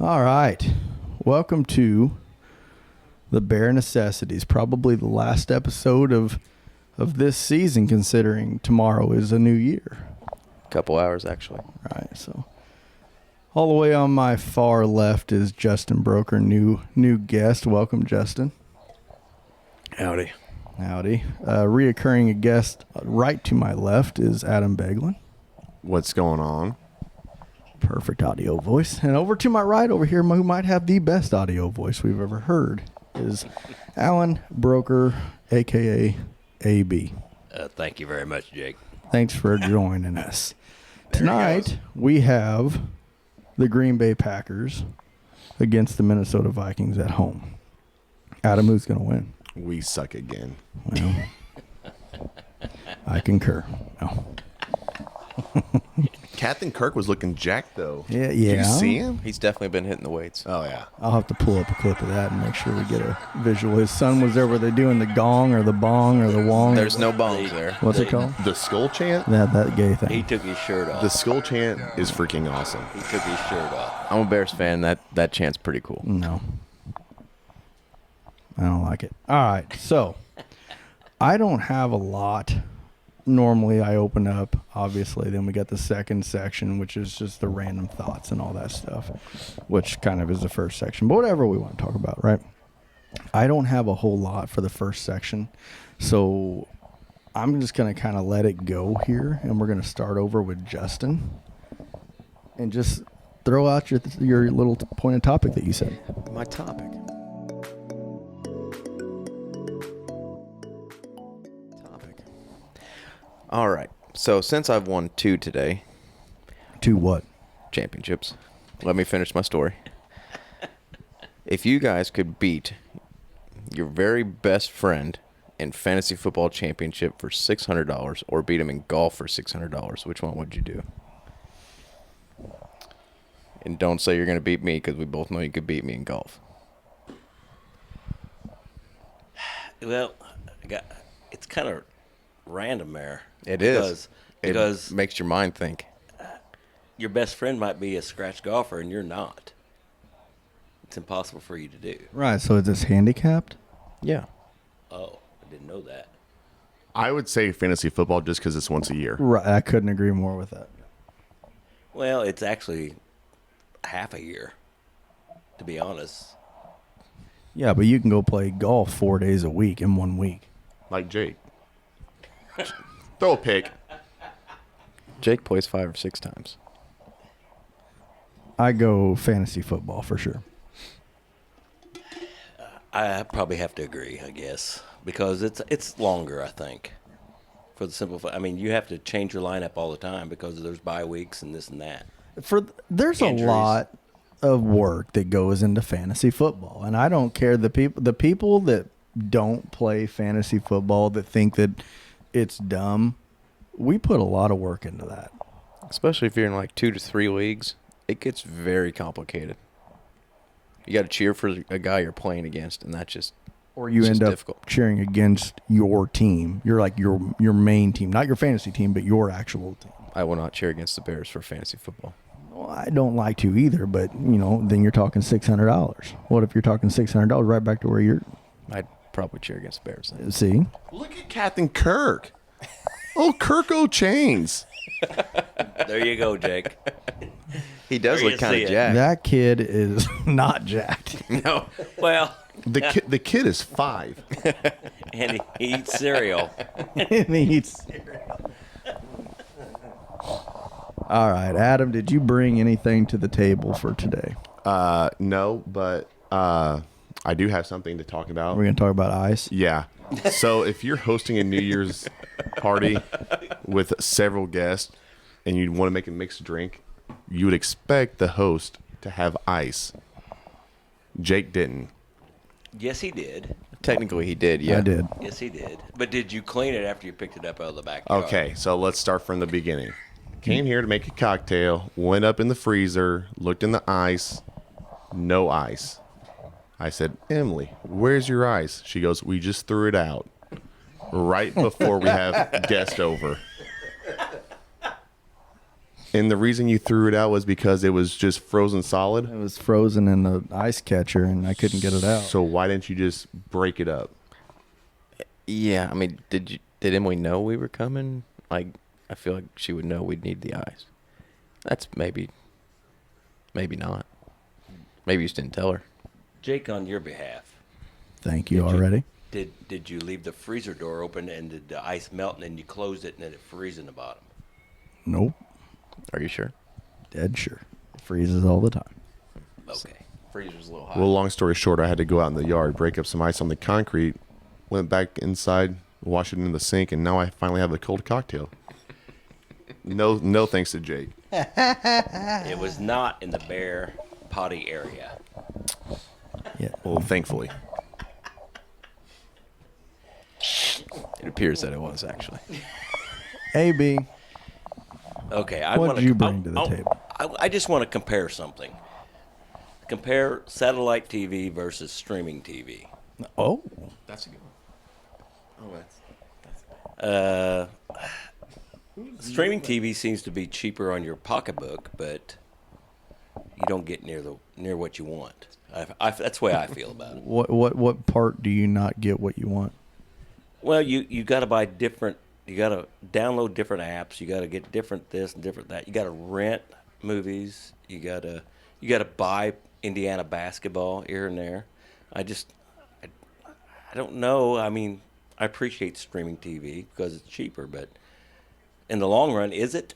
All right. Welcome to the Bear Necessities. Probably the last episode of this season, considering tomorrow is a new year. Couple hours, actually. Right. So all the way on my far left is Justin Broker, new guest. Welcome, Justin. Howdy. Howdy. Reoccurring guest right to my left is Adam Beglin. What's going on? Perfect audio voice. And over to my right, over here, who might have the best audio voice we've ever heard, is Alan Broker, a.k.a. AB. Thank you very much, Jake. Thanks for joining us. Tonight, we have the Green Bay Packers against the Minnesota Vikings at home. Adam, who's going to win? We suck again. Well, I concur. No. Captain Kirk was looking jacked, though. Yeah. Did you see him? He's definitely been hitting the weights. Oh, yeah. I'll have to pull up a clip of that and make sure we get a visual. His son was there. Were they doing the gong or the bong or the wong? There's no bongs there. What's it called? The skull chant? That gay thing. He took his shirt off. The skull chant is freaking awesome. He took his shirt off. I'm a Bears fan. That chant's pretty cool. No. I don't like it. All right. So, I don't have a lot. Normally, I open up, obviously. Then we got the second section, which is just the random thoughts and all that stuff, which kind of is the first section. But whatever we want to talk about, right? I don't have a whole lot for the first section. So, I'm just going to kind of let it go here. And we're going to start over with Justin. And just throw out your little pointed topic that you said. My topic. All right. So since I've won 2 today. 2 what? Championships. Let me finish my story. If you guys could beat your very best friend in fantasy football championship for $600 or beat him in golf for $600, which one would you do? And don't say you're going to beat me, because we both know you could beat me in golf. Well, it's kind of random there. It is. Because it makes your mind think. your best friend might be a scratch golfer and you're not. It's impossible for you to do. Right, so is this handicapped? Yeah. Oh, I didn't know that. I would say fantasy football just because it's once a year. Right, I couldn't agree more with that. Well, it's actually half a year, to be honest. Yeah, but you can go play golf 4 days a week in 1 week. Like Jake. Throw a pick. Jake plays 5 or 6 times. I go fantasy football for sure. I probably have to agree, I guess, because it's longer, I think. For the simple, I mean, you have to change your lineup all the time because there's bye weeks and this and that. There's Injuries. a lot of work that goes into fantasy football, and I don't care the people that don't play fantasy football that think that it's dumb. We put a lot of work into that. Especially if you're in like 2 to 3 leagues, it gets very complicated. You got to cheer for a guy you're playing against, and that's just Or you end up difficult. cheering against your team. You're like your main team, not your fantasy team, but your actual team. I will not cheer against the Bears for fantasy football. Well, I don't like to either, but then you're talking $600. What if you're talking $600 right back to where you're? I'd probably cheer against the Bears then. See, Look at Captain Kirk. Oh, Kirk O'Chains. There you go, Jake. He does There look you kind see of it. jacked. that kid is not jacked. No. Well, The kid is 5. and he eats cereal. And he eats cereal. All right, Adam, did you bring anything to the table for today? No, but I do have something to talk about. We're going to talk about ice. Yeah. So if you're hosting a New Year's party with several guests and you want to make a mixed drink, you would expect the host to have ice. Jake didn't. Yes, he did. Technically, he did, yeah. I did. Yes, he did. But did you clean it after you picked it up out of the backyard? Okay, so let's start from the beginning. Came here to make a cocktail, went up in the freezer, looked in the ice, no ice. I said, Emily, where's your ice? She goes, we just threw it out right before we have guests over. And the reason you threw it out was because it was just frozen solid. It was frozen in the ice catcher, and I couldn't get it out. So why didn't you just break it up? Yeah, I mean, did Emily know we were coming? Like, I feel like she would know we'd need the ice. That's maybe not. Maybe you just didn't tell her. Jake, on your behalf, Thank you Did you- already. did you leave the freezer door open and did the ice melt and then you closed it and then it freeze in the bottom? Nope. Are you sure? Dead sure. It freezes all the time. Okay. Freezer's a little hot. Well, long story short, I had to go out in the yard, break up some ice on the concrete, went back inside, wash it in the sink, and now I finally have a cold cocktail. No thanks to Jake. It was not in the Bear potty area. Yeah. Well, thankfully. It appears that it was, actually. AB, Okay, I what want did you bring to the table? I just want to compare something. Compare satellite TV versus streaming TV. Oh, That's a good one. Oh, that's... Streaming TV seems to be cheaper on your pocketbook, but you don't get near what you want. That's the way I feel about it. what part do you not get what you want? Well, you got to buy different. You got to download different apps. You got to get different this and different that. You got to rent movies. You got to buy Indiana basketball here and there. I don't know. I mean, I appreciate streaming TV because it's cheaper, but in the long run, is it?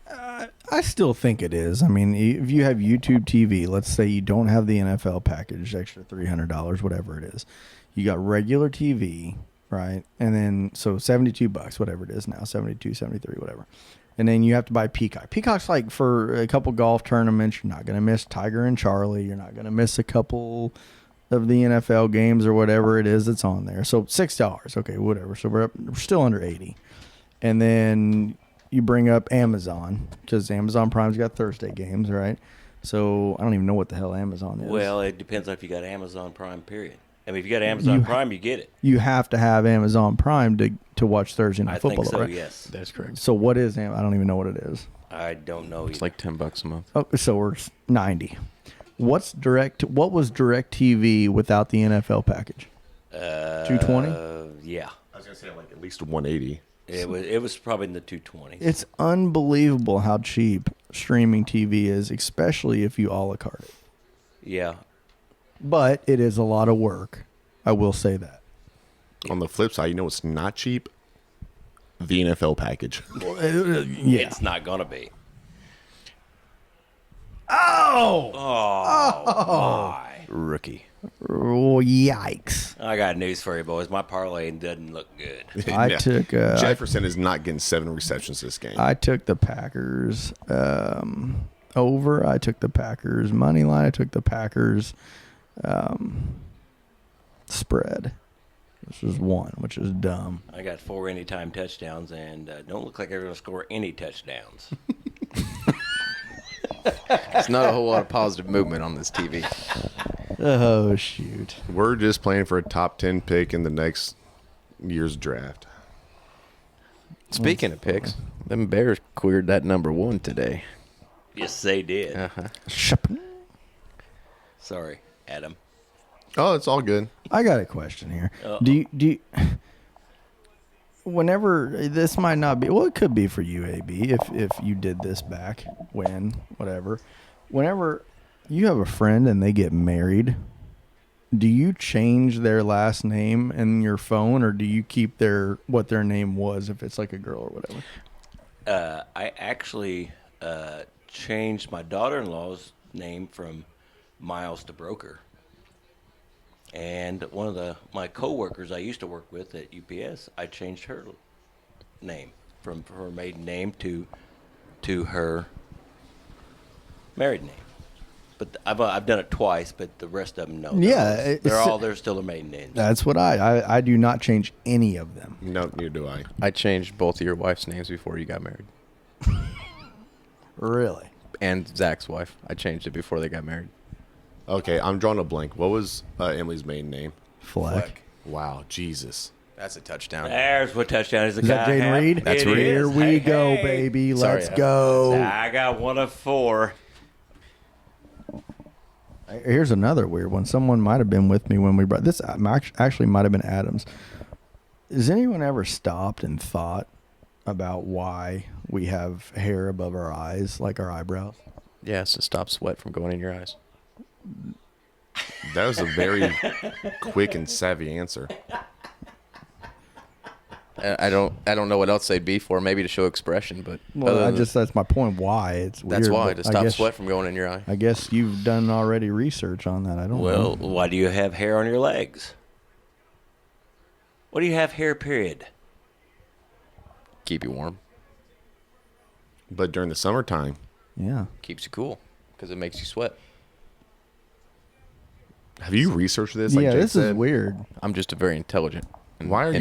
I still think it is. I mean, if you have YouTube TV, let's say you don't have the NFL package, extra $300, whatever it is. You got regular TV, right? And then, so $72, whatever it is now, 72, 73, whatever. And then you have to buy Peacock. Peacock's like for a couple golf tournaments. You're not going to miss Tiger and Charlie. You're not going to miss a couple of the NFL games or whatever it is that's on there. So $6. Okay, whatever. So we're still under 80. And then you bring up Amazon because Amazon Prime's got Thursday games, right? So I don't even know what the hell Amazon is. Well, it depends on if you got Amazon Prime. Period. I mean, if you got Amazon Prime, you get it. You have to have Amazon Prime to watch Thursday Night I Football, think so. right? Yes. That's correct. So what is I don't even know what it is. I don't know. It's like $10 a month. Oh, so we're 90. What was DirecTV without the NFL package? 220? Yeah. I was going to say like at least 180. It was probably in the 220s. It's unbelievable how cheap streaming TV is, especially if you a la carte it. Yeah. But it is a lot of work. I will say that. On the flip side, you know what's not cheap? The NFL package. Yeah. It's not gonna be. Oh! My. Rookie. Oh, yikes. I got news for you, boys. My parlay doesn't look good. I Yeah. took Jefferson is not getting 7 receptions this game. I took the Packers over. I took the Packers money line. I took the Packers spread. This was one, which is dumb. I got 4 anytime touchdowns and don't look like they're going to score any touchdowns. It's not a whole lot of positive movement on this TV. Oh, shoot. We're just playing for a top 10 pick in the next year's draft. Speaking of picks, them Bears cleared that number 1 today. Yes, they did. Uh-huh. Sorry, Adam. Oh, it's all good. I got a question here. Uh-oh. Do you whenever this might not be, well, it could be for you, AB, if you did this back when, whatever. Whenever you have a friend and they get married, do you change their last name in your phone, or do you keep what their name was if it's like a girl or whatever? I actually changed my daughter-in-law's name from Miles to Broker. And one of my coworkers I used to work with at UPS, I changed her name from her maiden name to her married name. But I've done it twice, but the rest of them no. Yeah, they're still their maiden names. That's what I do not change any of them. No, neither do I. I changed both of your wife's names before you got married. Really? And Zach's wife. I changed it before they got married. Okay, I'm drawing a blank. What was Emily's maiden name? Fleck. Wow, Jesus. That's a touchdown. There's what touchdown is. The Is that guy Jaden Reed? That's It Reed. is. Here we Hey, go, hey. baby. Sorry. Let's go. I got one of 4. Here's another weird one. Someone might have been with me when we brought this. Actually, might have been Adams. Has anyone ever stopped and thought about why we have hair above our eyes, like our eyebrows? Yes, to stop sweat from going in your eyes. That was a very quick and savvy answer. I don't know what else they'd be for. Maybe to show expression, but Well, that's my point. Why it's weird. that's why, but to stop sweat from going in your eye. I guess you've done already research on that. I don't Well, know. why do you have hair on your legs? What do you have hair, period? Keep you warm. But during the summertime, Yeah. Keeps you cool because it makes you sweat. have you researched this? Yeah, Jake this is said? weird. I'm just a very intelligent. and- Why are you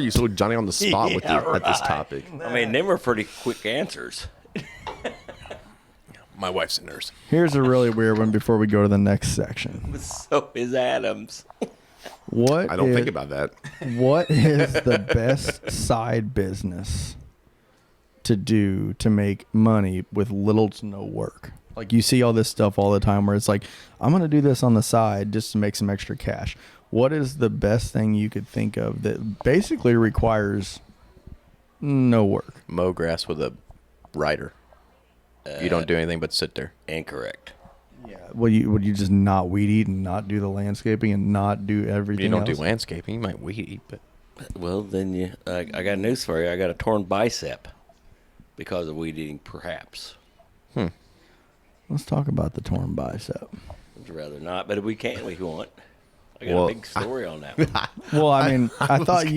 and- so Johnny on the spot with Yeah, at this right. topic? I mean, them are pretty quick answers. My wife's a nurse. Here's a really weird one before we go to the next section. So is Adams. What I don't is- think about that. What is the best side business to do to make money with little to no work? Like you see all this stuff all the time where it's like, I'm going to do this on the side just to make some extra cash. What is the best thing you could think of that basically requires no work? Mow grass with a rider. You don't do anything but sit there. Incorrect. Yeah. Would you just not weed eat and not do the landscaping and not do everything You don't else? do landscaping. You might weed eat, but Well, then I got news for you. I got a torn bicep because of weed eating, perhaps. Let's talk about the torn bicep. I'd rather not, but we can if you want. I got Well, a big story on that one. Well, I mean, I thought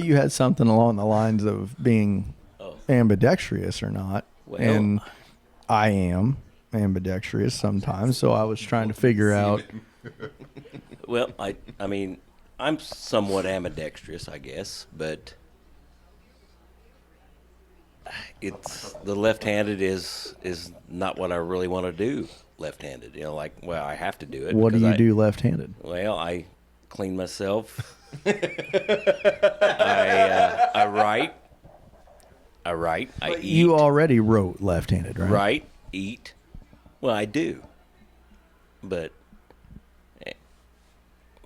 you had something along the lines of being Oh. ambidextrous or not, Well- and I am ambidextrous sometimes. So I was trying to figure out. Well, I mean, I'm somewhat ambidextrous, I guess, but it's the left-handed is not what I really want to do. Left-handed, like, well, I have to do it. What do because you I- do left-handed? Well, I clean myself. I write. I eat. You already wrote left-handed, right? Write, eat. Well, I do, but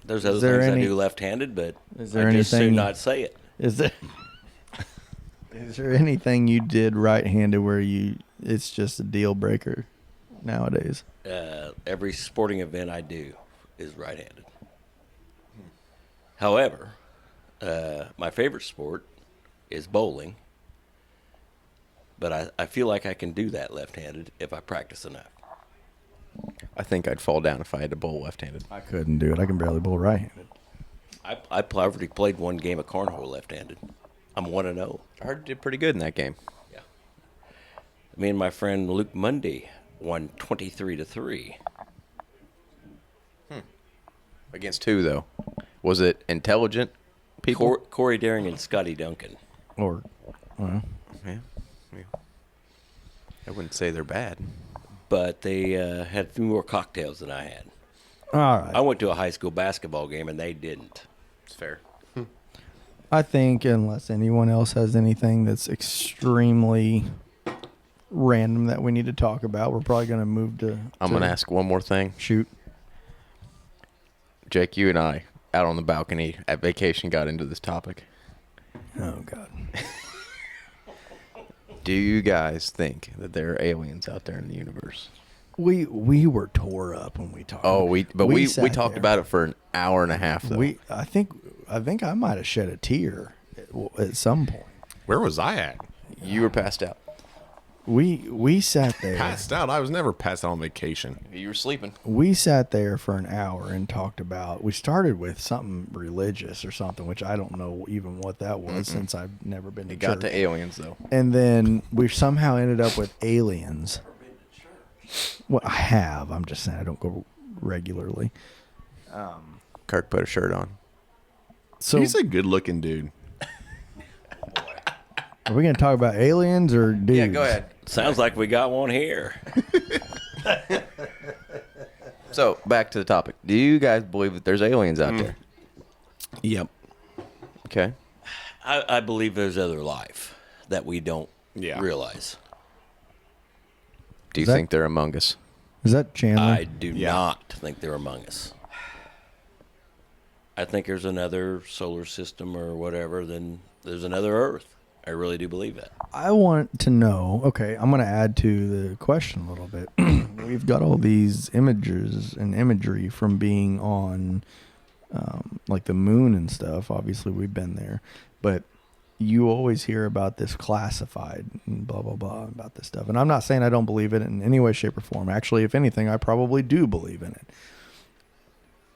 there's other there things any- I do left-handed. But Is there I just anything- soon not say it. Is there anything you did right-handed where it's just a deal breaker nowadays? Every sporting event I do is right-handed. However, my favorite sport is bowling. But I feel like I can do that left-handed if I practice enough. I think I'd fall down if I had to bowl left-handed. I couldn't do it. I can barely bowl right-handed. I already played one game of cornhole left-handed. I'm 1-0. I heard you did pretty good in that game. Yeah. Me and my friend Luke Mundy won 23-3. Against who, though? Was it intelligent people? Corey Daring and Scotty Duncan. Or, well, Yeah. I wouldn't say they're bad. But they had a few more cocktails than I had. all right. I went to a high school basketball game and they didn't. It's fair. I think unless anyone else has anything that's extremely random that we need to talk about, we're probably going to move to. I'm going to ask one more thing. Shoot. Jake, you and I, out on the balcony at vacation, got into this topic. Oh God. Do you guys think that there are aliens out there in the universe? We were tore up when we talked. Oh, we sat talked there. about it for an hour and a half, though. I think I might have shed a tear at some point. Where was I at? You were passed out. We sat there. Passed out. I was never passed out on vacation. You were sleeping. We sat there for an hour and talked about. We started with something religious or something, which I don't know even what that was since I've never been to It got church. to aliens, though. And then we somehow ended up with aliens. Well, I have. I'm just saying I don't go regularly. Kirk put a shirt on. So He's a good-looking dude. are we going to talk about aliens or dudes? Yeah, go ahead. Sounds like we got one here. So, back to the topic. Do you guys believe that there's aliens out there? Yep. Okay. I believe there's other life that we don't Yeah. realize. Do you Is that- think they're among us? Is that Chandler? I do Yeah. not think they're among us. I think there's another solar system or whatever, then there's another Earth. I really do believe that. I want to know. Okay, I'm going to add to the question a little bit. We've got all these images and imagery from being on, like the moon and stuff. Obviously, we've been there, but you always hear about this classified and blah blah blah about this stuff. And I'm not saying I don't believe it in any way, shape, or form. Actually, if anything, I probably do believe in it.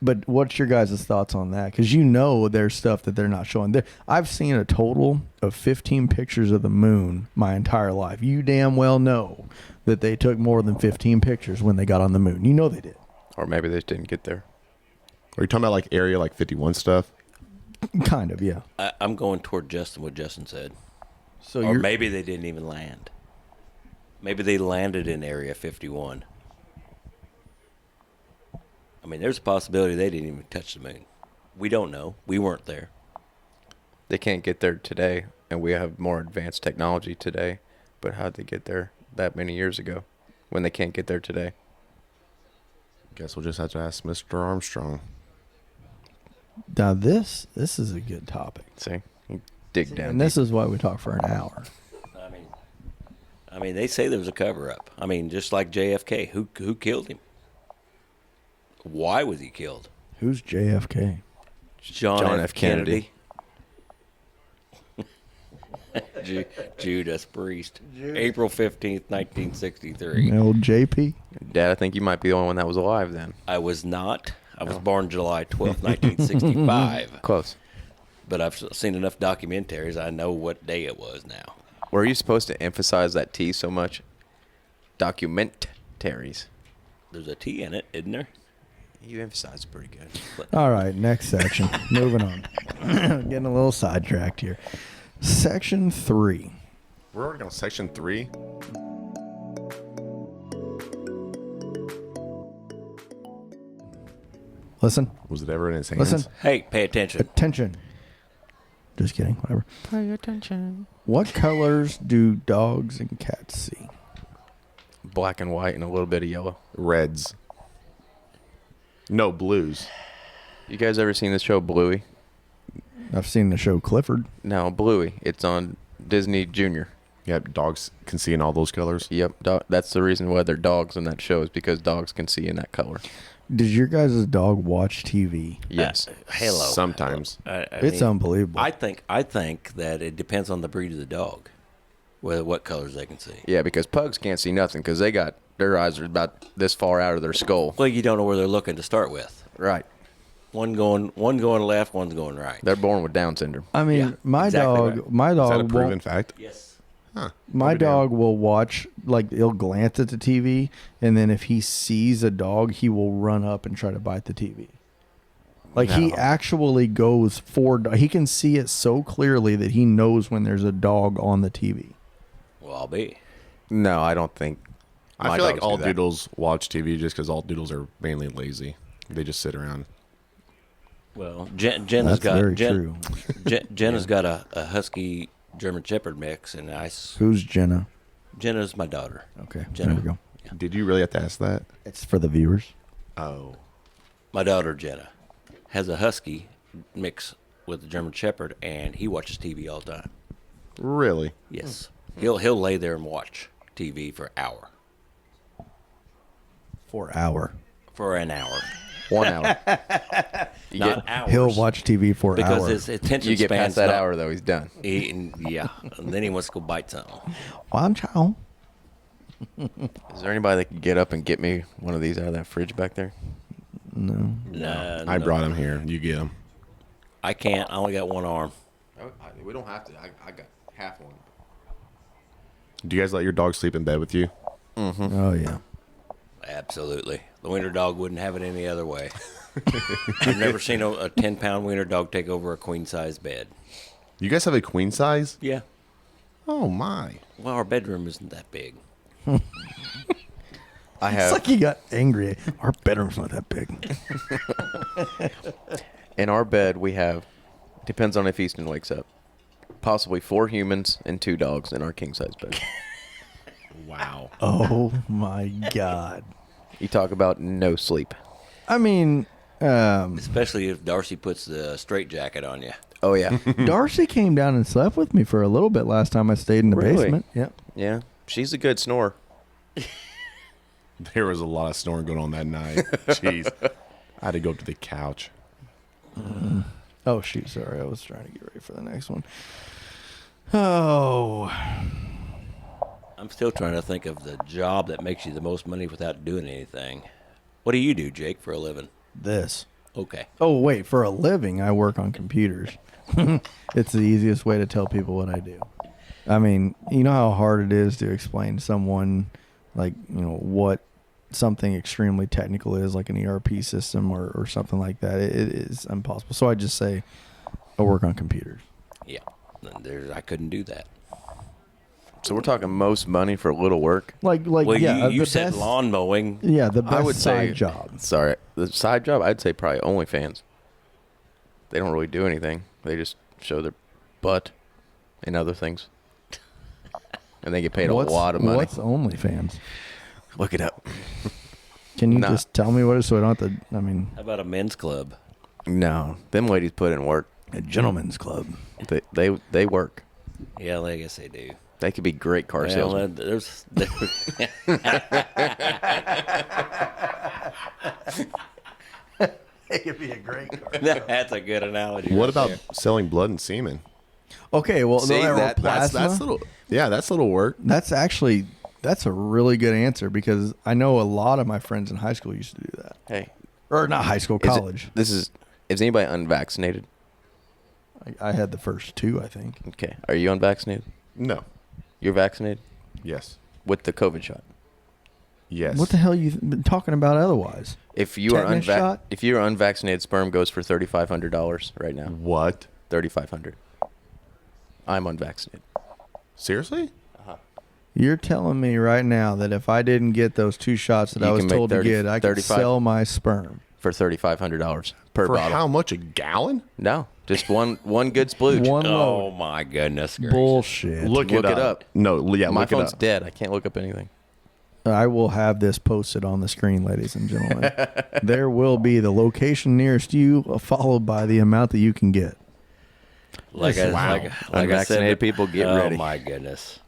But what's your guys' thoughts on that? Because you know there's stuff that they're not showing. I've seen a total of 15 pictures of the moon my entire life. You damn well know that they took more than 15 pictures when they got on the moon. You know they did. Or maybe they just didn't get there. Are you talking about like Area like 51 stuff? Kind of, yeah. I'm going toward Justin, what Justin said. So Or you're maybe they didn't even land. Maybe they landed in Area 51. I mean, there's a possibility they didn't even touch the moon. We don't know. We weren't there. They can't get there today, and we have more advanced technology today. But how'd they get there that many years ago when they can't get there today? Guess we'll just have to ask Mr. Armstrong. now this is a good topic, See? You dig down. and this is why we talk for an hour. I mean, they say there was a cover-up. I mean, just like JFK, who killed him? Why was he killed? Who's JFK? John F. Kennedy. Judas Priest. April 15th, 1963. Old JP. Dad, I think you might be the only one that was alive then. I was not. I was born July 12th, 1965. Close. But I've seen enough documentaries. I know what day it was now. Were you supposed to emphasize that T so much? Documentaries. There's a T in it, isn't there? You emphasized pretty good. All right, next section. Moving on. Getting a little sidetracked here. Section 3. We're already on section 3. Listen. Was it ever in his hands? Listen. Hey, pay attention. Attention. Just kidding. Whatever. Pay attention. What colors do dogs and cats see? Black and white and a little bit of yellow. Reds. No, blues. You guys ever seen this show Bluey? I've seen the show Clifford. No, Bluey. It's on Disney Junior. Yep, dogs can see in all those colors. Yep, that's the reason why they're dogs in that show is because dogs can see in that color. Does your guys' dog watch TV? Yes. Hello. Sometimes. It's mean, unbelievable. I think that it depends on the breed of the dog, what colors they can see. Yeah, because pugs can't see nothing because their eyes are about this far out of their skull. Well, you don't know where they're looking to start with. Right. One going left, one's going right. They're born with Down syndrome. I mean, Yeah, my exactly dog, right. my Is that a dog proven won't. fact? Yes. Huh. My I'll be dog damned. will watch, like, he'll glance at the TV, and then if he sees a dog, he will run up and try to bite the TV. Like, he No. actually goes for, he can see it so clearly that he knows when there's a dog on the TV. Well, I'll be. No, I don't think. I my feel like dogs all do that. doodles watch TV just because all doodles are mainly lazy. They just sit around. Well, Jenna's That's very got true. Jenna's got a husky German Shepherd mix, and Who's Jenna? Jenna's my daughter. Okay, Jenna. there we go. Did you really have to ask that? It's for the viewers. Oh. My daughter Jenna has a husky mix with a German Shepherd, and he watches TV all the time. Really? Yes, he'll lay there and watch TV for an hour. For an hour. 1 hour. You Not get, hours. He'll watch TV for because hours. his attention you get span's past that not- hour, though, he's done. Yeah, and then he wants to go bite something. One chow. Is there anybody that can get up and get me one of these out of that fridge back there? No. Nah, I no. brought him here. You get him. I can't. I only got one arm. We don't have to. I got half one. Do you guys let your dog sleep in bed with you? Oh, yeah. Absolutely. The wiener dog wouldn't have it any other way. I've never seen a 10-pound wiener dog take over a queen-size bed. You guys have a queen size? Yeah. Oh, my. Well, our bedroom isn't that big. I It's have like he got angry. Our bedroom's not that big. in our bed we have Depends on if Easton wakes up. Possibly 4 humans and 2 dogs in our king-size bed. Wow. Oh my God. You talk about no sleep. I mean, Especially if Darcy puts the straight jacket on you. Oh, yeah. Darcy came down and slept with me for a little bit last time I stayed in the Really? basement. Yep. Yeah. She's a good snorer. There was a lot of snoring going on that night. Jeez. I had to go up to the couch. Oh, shoot. Sorry. I was trying to get ready for the next one. Oh. I'm still trying to think of the job that makes you the most money without doing anything. What do you do, Jake, for a living? This. Okay. Oh, wait. For a living, I work on computers. It's the easiest way to tell people what I do. I mean, you know how hard it is to explain to someone, like, you know, what something extremely technical is, like an ERP system or something like that. It is impossible. So I just say I work on computers. Yeah. I couldn't do that. So we're talking most money for a little work. Like Well, yeah, you the said best, lawn mowing. Yeah, the best I would side say job. Sorry, the side job. I'd say probably OnlyFans. They don't really do anything. They just show their butt and other things, and they get paid a lot of money. What's OnlyFans? Look it up. Can you Nah. just tell me what it is so I don't have to? I mean, How about a men's club? No, them ladies put in work. a gentleman's club. They work. Yeah, I guess they do. They could be great car Well, salesmen. there's It could be a great car. that's a good analogy. What right about there. selling blood and semen? Okay, well, See, or that's plasma. That's little work. That's actually a really good answer because I know a lot of my friends in high school used to do that, Hey, or not high school, is it- college. is anybody unvaccinated? I had the first 2, I think. Okay, are you unvaccinated? No. You're vaccinated Yes. with the COVID shot. Yes. What the hell you been talking about otherwise? If you are Tetanus shot? if you're unvaccinated, sperm goes for $3,500 right now. What? 3,500. I'm unvaccinated. Seriously? You're telling me right now that if I didn't get those 2 shots that You I was can make told 30 to get, I could 35 sell my sperm. For $3,500 per For bottle. how much? A gallon? No, just one good splooge. One Oh load. my goodness gracious. Bullshit. Look it it up. up. No, yeah, My look it phone's up. dead. I can't look up anything. I will have this posted on the screen, ladies and gentlemen. There will be the location nearest you, followed by the amount that you can get. Like Wow. I Unvaccinated said, people, get oh ready. my goodness.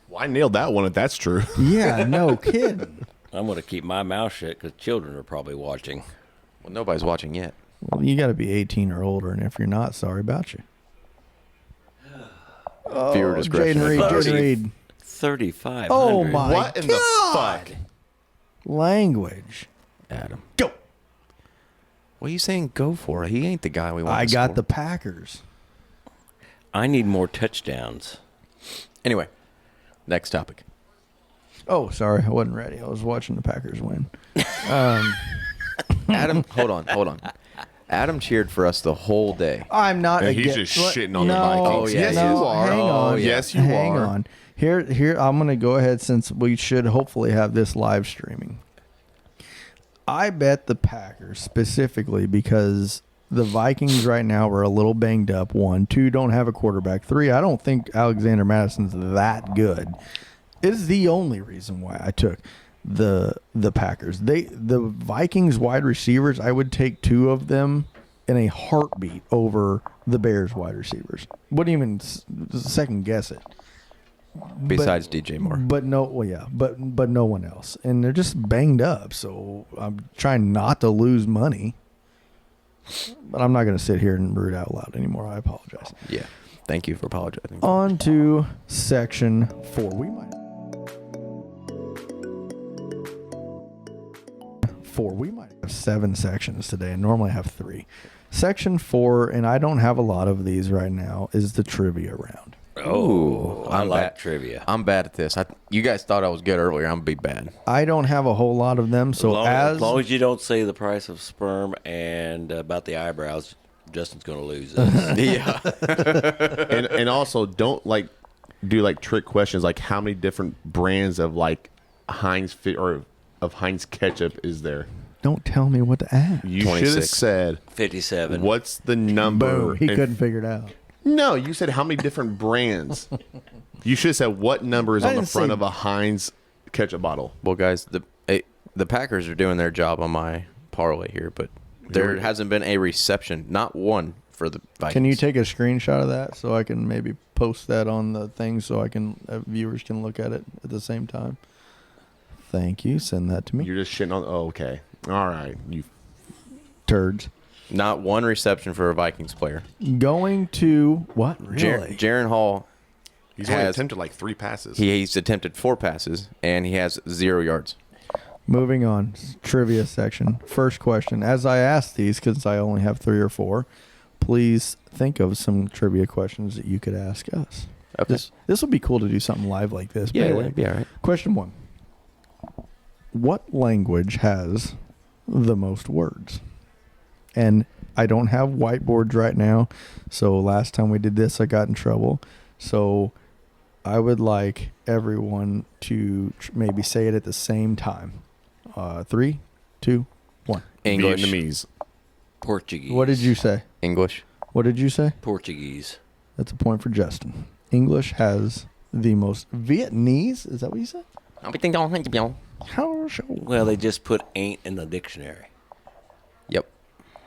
Well, I nailed that one if that's true. Yeah, no kidding. I'm going to keep my mouth shut because children are probably watching. Well, nobody's watching yet. Well, you got to be 18 or older, and if you're not, sorry about you. Viewer discretion. Jaden Reed, advised. Jaden Reed. 3,500. Oh my What in the fuck? language. Adam. Go. What are you saying go for? He ain't the guy we want I to got score. the Packers. I need more touchdowns. Anyway, next topic. Oh, sorry, I wasn't ready. I was watching the Packers win. Adam, hold on. Adam cheered for us the whole day. I'm not. And he's against- just shitting on the no, Vikings. Oh, yes, no, you are. Hang Oh, on. yeah. Yes, you hang are. on. Here. I'm gonna go ahead since we should hopefully have this live streaming. I bet the Packers specifically because the Vikings right now are a little banged up. 1, 2, don't have a quarterback. 3, I don't think Alexander Madison's that good. Is the only reason why I took the Packers. The Vikings wide receivers, I would take 2 of them in a heartbeat over the Bears wide receivers. Wouldn't even second guess it. Besides DJ Moore. But no, well, yeah, but no one else, and they're just banged up. So I'm trying not to lose money, but I'm not going to sit here and root out loud anymore. I apologize. Yeah. Thank you for apologizing. On to section 4. We might have 7 sections today, and normally I have 3. Section 4, and I don't have a lot of these right now, is the trivia round. Oh, I I'm like bad. trivia. I'm bad at this. You guys thought I was good earlier. I'm gonna be bad. I don't have a whole lot of them, so as long as you don't say the price of sperm and about the eyebrows, Justin's going to lose this. Yeah. and also don't do trick questions like how many different brands of Heinz fit or of Heinz ketchup is there? Don't tell me what to ask. You should have 26. said, 57. what's the number? Boom. He and- couldn't figure it out. No, you said how many different brands. You should have said what number is I on the didn't front say- of a Heinz ketchup bottle. Well, guys, the Packers are doing their job on my parlay here, but there hasn't been a reception, not one, for the Vikings. Can you take a screenshot of that so I can maybe post that on the thing so I can viewers can look at it at the same time? Thank you. Send that to me. You're just shitting on. Oh, okay. All right. You. Turds. Not one reception for a Vikings player. Going to what? Really? Jaron Hall, He's only has- attempted like 3 passes. he's attempted 4 passes, and he has 0 yards. Moving on. Trivia section. First question. As I ask these, because I only have 3 or 4, please think of some trivia questions that you could ask us. Okay. This would be cool to do something live like this. Yeah, Bailey. that'd be all right. Question 1. What language has the most words? And I don't have whiteboards right now, so last time we did this, I got in trouble. So I would like everyone to maybe say it at the same time. 3, 2, 1. English. Vietnamese. Portuguese. What did you say? English. What did you say? Portuguese. That's a point for Justin. English has the most. Vietnamese? Is that what you said? How so? Well, they just put ain't in the dictionary. Yep.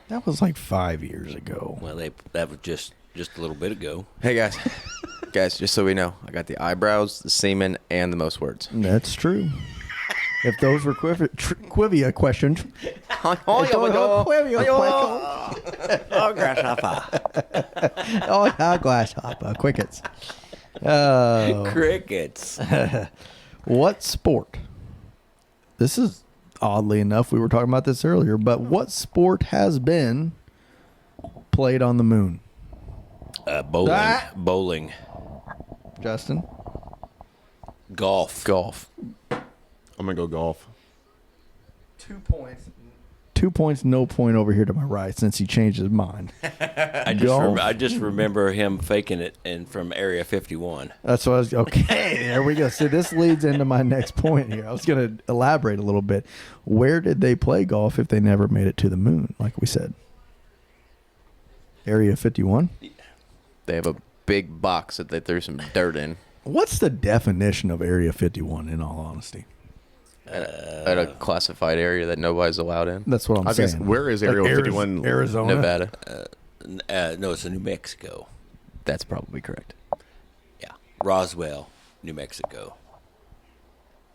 That was like 5 years ago. Well, that was just a little bit ago. Hey, guys. Guys, just so we know, I got the eyebrows, the semen, and the most words. That's true. If those were quivia questions. Oh, grasshopper. Oh, yeah, grasshopper. Crickets. Oh. Crickets. What sport? This is oddly enough, we were talking about this earlier, but what sport has been played on the moon? Bowling. Ah. Bowling. Justin? Golf. Golf. I'm going to go golf. 2 points. 2 points, no point over here to my right since he changed his mind. I just remember him faking it from Area 51. That's what I was. Okay, there we go. So this leads into my next point here. I was going to elaborate a little bit. Where did they play golf if they never made it to the moon, like we said? Area 51? They have a big box that they threw some dirt in What's the definition of Area 51, in all honesty? at a classified area that nobody's allowed in. That's what I'm I was gonna saying. say, where is Area 51? Arizona? Nevada. No, it's in New Mexico. That's probably correct. Yeah. Roswell, New Mexico.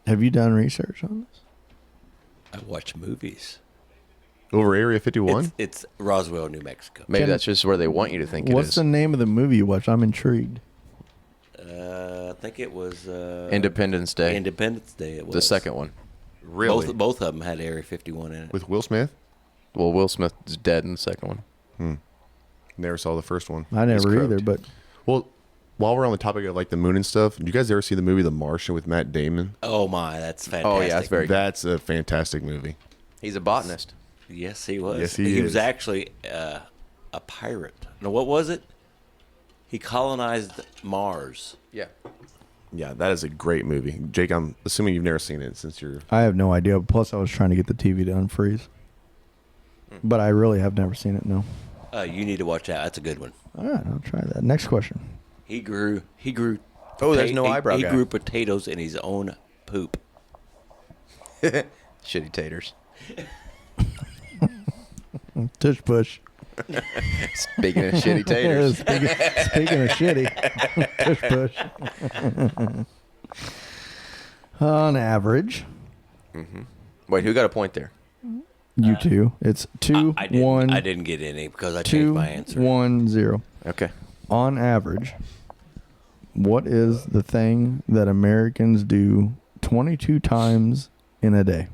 Have you done research on this? I watch movies. Over Area 51? It's Roswell, New Mexico. Maybe Can- that's just where they want you to think it What's is. the name of the movie you watched? I'm intrigued. I think it was Independence Day. Independence Day. It was The second one. Really? Both of them had Area 51 in it. With Will Smith? Well, Will Smith is dead in the second one. Never saw the first one. I never croaked. either, but Well, while we're on the topic of like the moon and stuff, do you guys ever see the movie The Martian with Matt Damon? Oh my, that's fantastic. Oh, yeah, that's very good. That's a fantastic movie. He's a botanist. Yes, he was. Yes, he was is. actually a pirate. No, what was it? He colonized Mars. Yeah. Yeah, that is a great movie. Jake, I'm assuming you've never seen it since you're. I have no idea. Plus, I was trying to get the TV to unfreeze. But I really have never seen it, no. You need to watch that. That's a good one. All right, I'll try that. Next question. He grew. Oh, there's no eyebrow He guy. grew potatoes in his own poop. Shitty taters. Tush push. Speaking of shitty taters. Speaking of shitty. Tush push. On average, Wait, who got a point there? you two. It's 2 I didn't, 1 I didn't get any because I 2 changed my answer. 1 0. Okay. On average, what is the thing that Americans do 22 times in a day?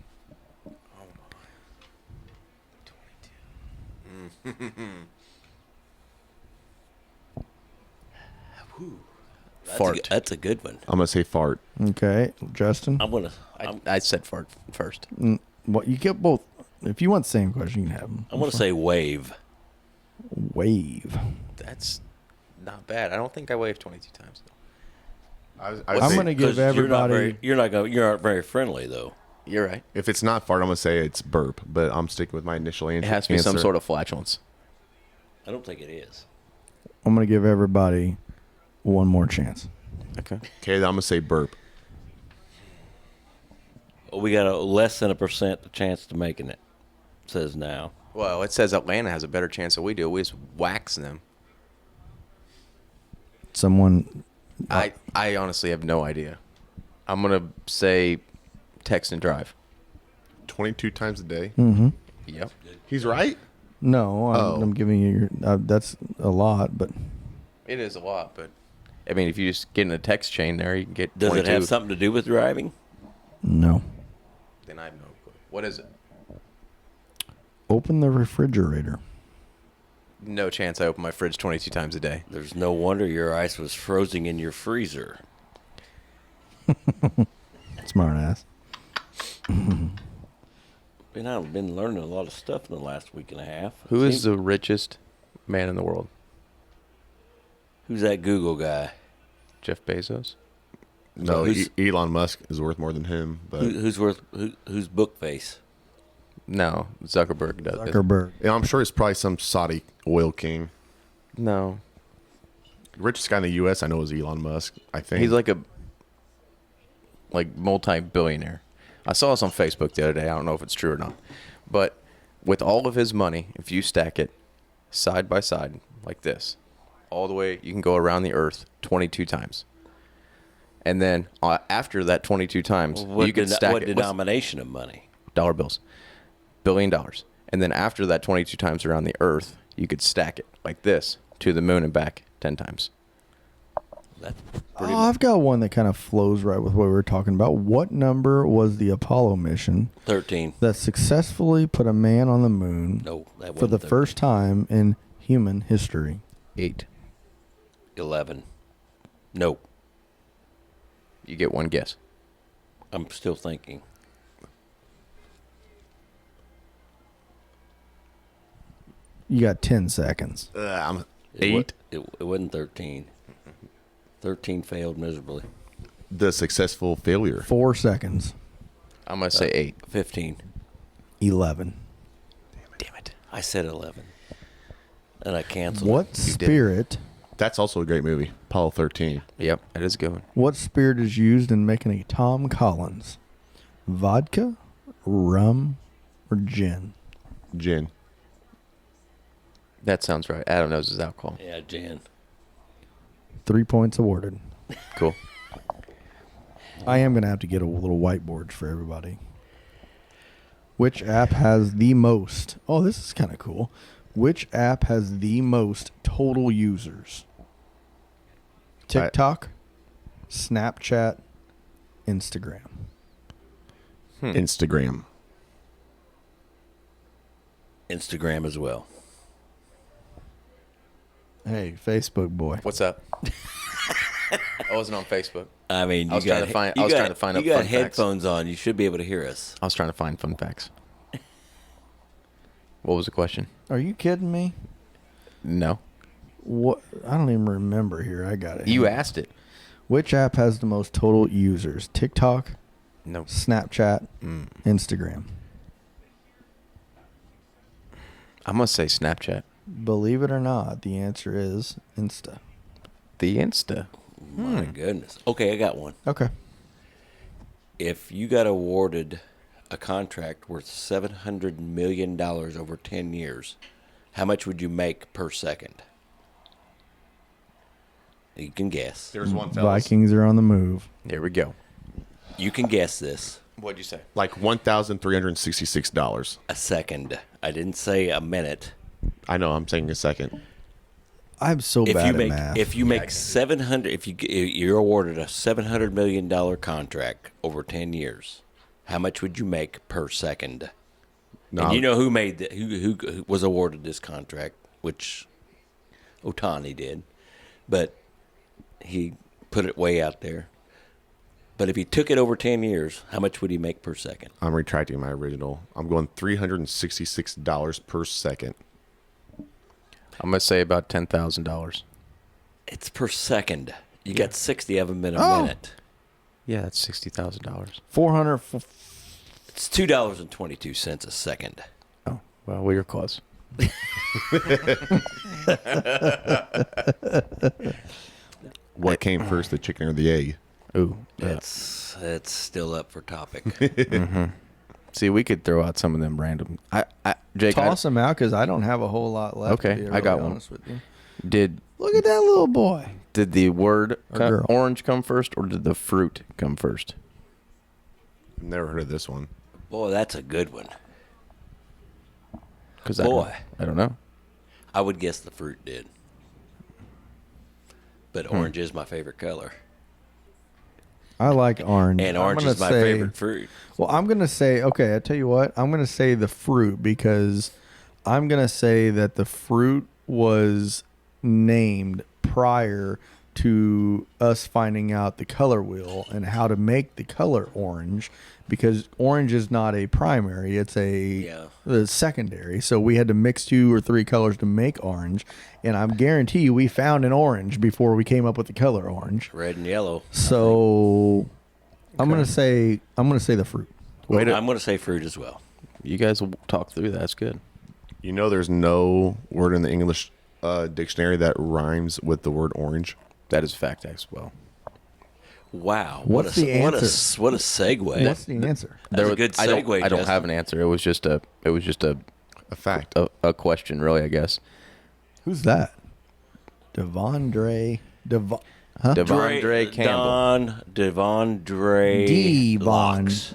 Fart. That's a good one. I'm gonna say fart. Okay, Justin. I said fart first. What you get both. If you want the same question, you can have them. I'm gonna say wave. Wave. That's not bad. I don't think I waved 22 times, though. I I'm going to give 'Cause everybody. You're not very friendly though. You're right. If it's not fart, I'm gonna say it's burp. But I'm sticking with my initial answer. It has to be some sort of flatulence. I don't think it is. I'm going to give everybody one more chance. Okay. Okay, I'm gonna say burp. We got a less than 1% chance to making it. Says now. Well, it says Atlanta has a better chance than we do. We just wax them. Someone, I honestly have no idea. I'm going to say text and drive. 22 times a day. Yep. He's right. no, Oh. I'm giving you that's a lot, but It is a lot, but I mean, if you just get in a text chain there, you can get Does 22. it have something to do with driving? no. Then I have no clue. What is it? Open the refrigerator. No chance I open my fridge 22 times a day. There's no wonder your ice was frozen in your freezer. Smart ass. And I've been learning a lot of stuff in the last week and a half. Who is the richest man in the world? Who's that Google guy? Jeff Bezos? No, who's- Elon Musk is worth more than him. But Who's book face? No, Zuckerberg does. Zuckerberg. and I'm sure it's probably some Saudi oil king. No. The richest guy in the U.S. I know is Elon Musk. I think He's like a multi-billionaire. I saw this on Facebook the other day. I don't know if it's true or not. But with all of his money, if you stack it side by side like this, all the way, you can go around the earth 22 times. And then after that 22 times, you can stack what it with denomination of money? dollar bills. $1 billion. And then after that 22 times around the earth, you could stack it like this to the moon and back 10 times. That's Oh, I've got one that kind of flows right with what we were talking about. What number was the Apollo mission 13. that successfully put a man on the moon No, that for the wasn't 13. first time in human history? 8. 11. No, You get one guess. I'm still thinking. You got 10 seconds. I'm It wa- 8. It wasn't 13. 13 failed miserably. The successful failure. 4 seconds. I'm going to say 8. 15. 11. Damn it. I said 11. And I canceled. What You did. spirit? That's also a great movie. Apollo 13. Yep, that is a good one. What spirit is used in making a Tom Collins? Vodka, rum, or gin? Gin. That sounds right. Adam knows his alcohol. Yeah, Jan. 3 points awarded. Cool. I am going to have to get a little whiteboard for everybody. Which app has the most? Oh, this is kind of cool. Which app has the most total users? TikTok, Snapchat, Instagram. Instagram. Instagram as well. Hey, Facebook boy. What's up? I wasn't on Facebook. I mean, I was trying to find- you I was got- trying to find You out got fun facts. headphones on. You should be able to hear us. I was trying to find fun facts. What was the question? Are you kidding me? No. What? I don't even remember here. I got it. You asked it. Which app has the most total users? TikTok, No. Snapchat, Instagram. I'm going to say Snapchat. Believe it or not, the answer is Insta. The Insta. My goodness. Okay, I got one. Okay. If you got awarded a contract worth $700 million over 10 years, how much would you make per second? You can guess. There's one fellas. Vikings are on the move. Here we go. You can guess this. What'd you say? Like $1,366. A second. I didn't say a minute. I know. I'm saying a second. I'm so If bad you at make math. if you make 700 if you're awarded a $700 million contract over 10 years, how much would you make per second? No, And you know who made who was awarded this contract, which Otani did, but he put it way out there. But if he took it over 10 years, how much would he make per second? I'm retracting my original. I'm going $366 per second. I'm going to say about $10,000. It's per second. You got 60 of them in a Oh. minute. Yeah, that's $60,000. It's $2.22 a second. Oh, well, we were close. What came first, the chicken or the egg? Ooh, That's still up for topic. see, we could throw out some of them random. Jake, Toss them out because I don't have a whole lot left. Okay, to be I got really one. honest with you. did Look at that little boy. the word girl. orange come first, or did the fruit come first? I've never heard of this one. Boy, that's a good one. Because Boy. I don't know. I would guess the fruit did. But orange is my favorite color. I like orange. And I'm orange gonna is my say- favorite fruit. Well, I'm going to say, okay, I tell you what, I'm going to say the fruit because I'm going to say that the fruit was named prior to us finding out the color wheel and how to make the color orange because orange is not a primary, it's a secondary. So we had to mix 2 or 3 colors to make orange, and I guarantee you we found an orange before we came up with the color orange. Red and yellow. So I'm going to say the fruit. Wait, I'm going to say fruit as well. you guys will talk through that. That's good. You know, there's no word in the English dictionary that rhymes with the word orange. That is fact as well. Wow. What's the answer? What a segue. What's the answer? That's a good segue, I don't Justin. have an answer. It was just a A fact. a question, really. I guess. Who's that? Devondre. Devondre Campbell. Devondre Locks.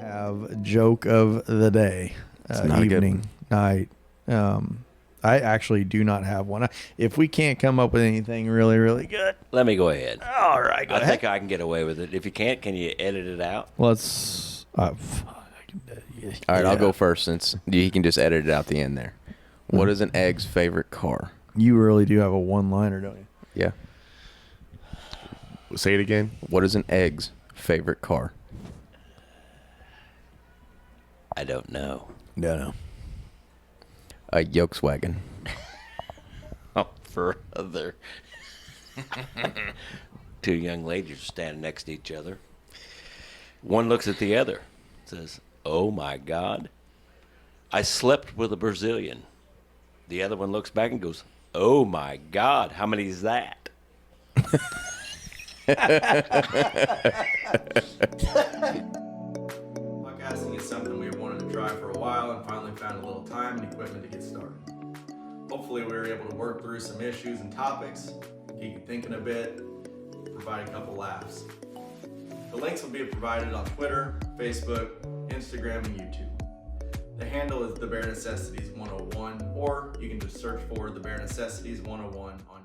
Have joke of the day. not a good Evening, night. I actually do not have one. If we can't come up with anything really, really good, Let me go ahead. all right, go I ahead. think I can get away with it. If you can't, can you edit it out? Let's. All right, I'll go first since he can just edit it out the end there. What is an egg's favorite car? You really do have a one-liner, don't you? Yeah. Say it again. What is an egg's favorite car? I don't know. No. A Volkswagen. Oh, for other. Two young ladies are standing next to each other. One looks at the other, says, "Oh my God, I slept with a Brazilian." The other one looks back and goes, "Oh my God, how many is that?" Podcasting is something we've wanted to try for a while and finally found a little time and equipment to get started. Hopefully we were able to work through some issues and topics, keep you thinking a bit, provide a couple laughs. The links will be provided on Twitter, Facebook, Instagram, and YouTube. The handle is the Bear Necessities 101, or you can just search for the Bear Necessities 101 on